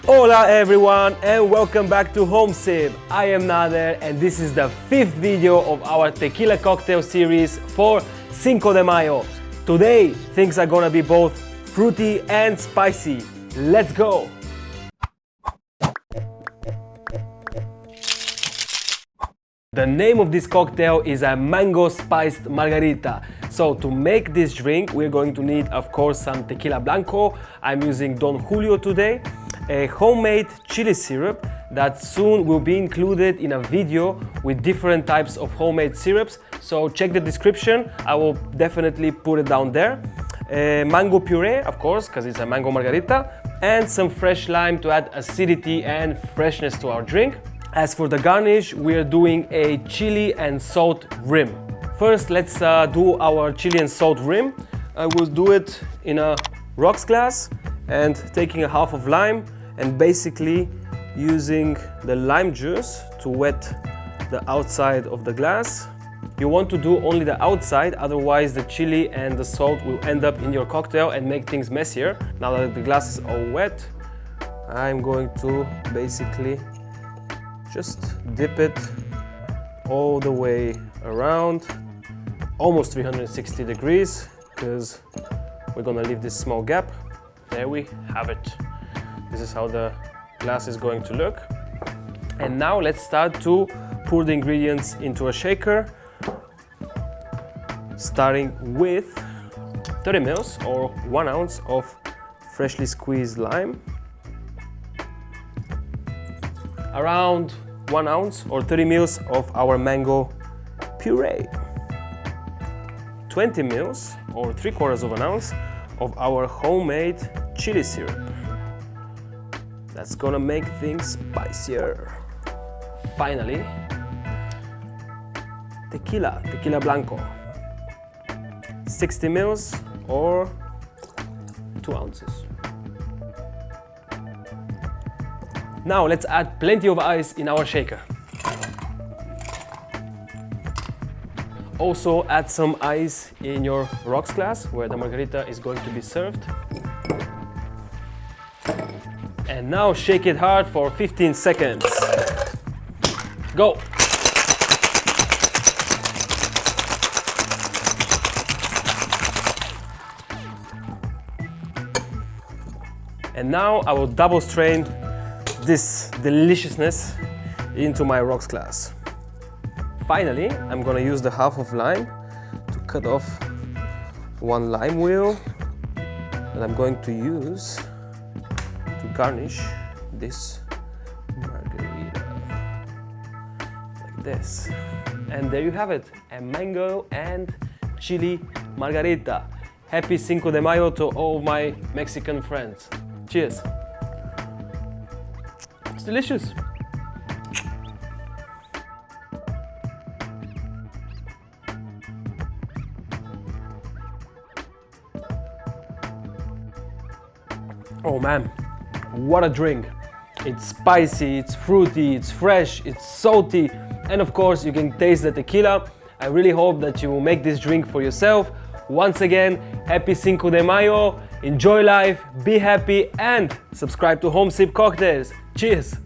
Hola everyone and welcome back to Home Sip. I am Nader and this is the 5th video of our tequila cocktail series for Cinco de Mayo. Today things are gonna be both fruity and spicy. Let's go! The name of this cocktail is a mango spiced margarita. So to make this drink we're going to need of course some tequila blanco. I'm using Don Julio today. A homemade chili syrup that soon will be included in a video with different types of homemade syrups. So check the description, I will definitely put it down there. Mango puree, of course, because it's a mango margarita, and some fresh lime to add acidity and freshness to our drink. As for the garnish, we are doing a chili and salt rim. First, let's do our chili and salt rim. I will do it in a rocks glass and taking a half of lime and basically using the lime juice to wet the outside of the glass. You want to do only the outside, otherwise the chili and the salt will end up in your cocktail and make things messier. Now that the glass is all wet, I'm going to basically just dip it all the way around, almost 360 degrees, because we're gonna leave this small gap. There we have it. This is how the glass is going to look. And now let's start to pour the ingredients into a shaker, starting with 30 mils or 1 ounce of freshly squeezed lime, around 1 ounce or 30 mils of our mango puree, 20 mils or 3/4 of an ounce of our homemade chili syrup. That's gonna make things spicier. Finally, tequila blanco, 60 mils or 2 ounces. Now let's add plenty of ice in our shaker. Also add some ice in your rocks glass where the margarita is going to be served. And now shake it hard for 15 seconds. Go! And now I will double strain this deliciousness into my rocks glass. Finally, I'm gonna use the half of lime to cut off one lime wheel that I'm going to use to garnish this margarita, like this. And there you have it, a mango and chili margarita. Happy Cinco de Mayo to all my Mexican friends. Cheers. It's delicious. Oh man, what a drink. It's spicy, it's fruity, it's fresh, it's salty, and of course you can taste the tequila. I really hope that you will make this drink for yourself. Once again, happy Cinco de Mayo, enjoy life, be happy, and subscribe to Home Sip Cocktails. Cheers!